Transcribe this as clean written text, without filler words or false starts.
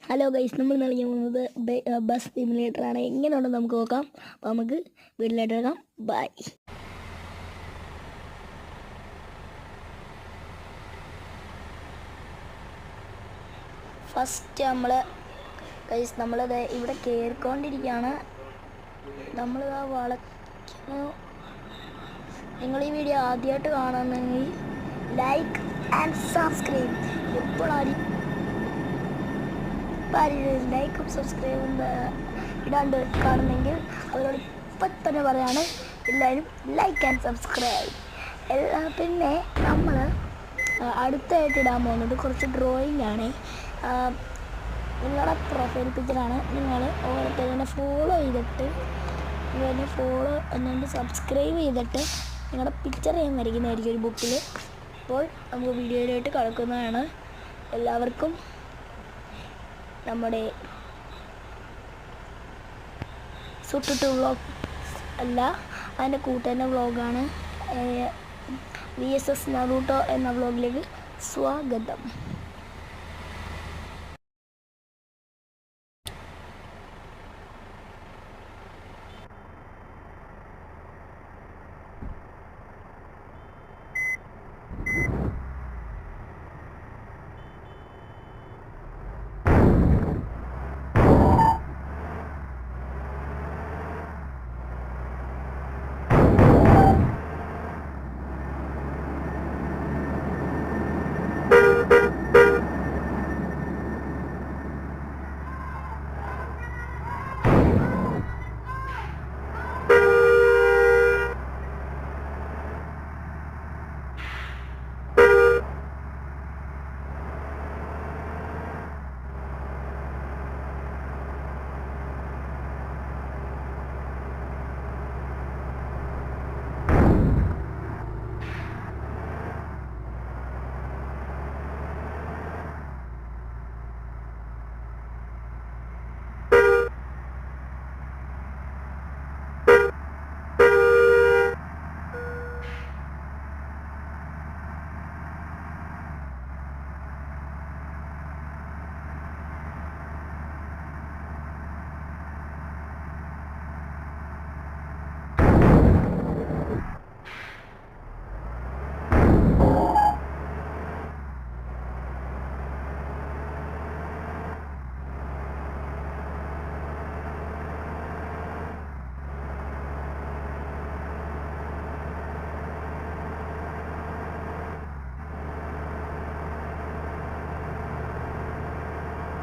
Hello guys, നമ്മൾ നൽകിയ പോകുന്നത് ബസ് സിമുലേറ്ററാണ്. എങ്ങനെയുണ്ടെന്ന് നമുക്ക് നോക്കാം. അപ്പോൾ നമുക്ക് വീട്ടിലായിട്ട് എടുക്കാം. ബൈ. ഫസ്റ്റ് നമ്മളിത് ഇവിടെ കയറിക്കൊണ്ടിരിക്കുകയാണ്. നമ്മളിതാ വളയ്ക്കുന്നു. നിങ്ങൾ ഈ വീഡിയോ ആദ്യമായിട്ട് കാണുന്നെങ്കിൽ ലൈക്ക് ആൻഡ് സബ്സ്ക്രൈബ്. എപ്പോഴാണ് ലൈക്കും സബ്സ്ക്രൈബും ഇടാണ്ട് കാണുന്നെങ്കിൽ അവരോട് ഇപ്പം തന്നെ പറയാണ്, എല്ലാവരും ലൈക്ക് ആൻഡ് സബ്സ്ക്രൈബ്. പിന്നെ നമ്മൾ അടുത്തായിട്ട് ഇടാൻ പോകുന്നത് കുറച്ച് ഡ്രോയിങ് ആണ്. നിങ്ങളുടെ പ്രൊഫൈൽ പിക്ചറാണ്. നിങ്ങൾ ഓരോരുത്തരെ ഫോളോ ചെയ്തിട്ട് എന്നിട്ട് സബ്സ്ക്രൈബ് ചെയ്തിട്ട് നിങ്ങളുടെ പിക്ചർ ഞാൻ വരയ്ക്കുന്നതായിരിക്കും ഒരു ബുക്കിൽ. അപ്പോൾ നമുക്ക് വീഡിയോയിലോട്ട് കിടക്കുന്നതാണ്. എല്ലാവർക്കും നമ്മുടെ സുട്ടുട്ടു വ്ളോഗ് അല്ല, അതിൻ്റെ കൂട്ടുതന്നെ വ്ളോഗാണ് VSS നറൂട്ടോ എന്ന വ്ളോഗിലേക്ക് സ്വാഗതം.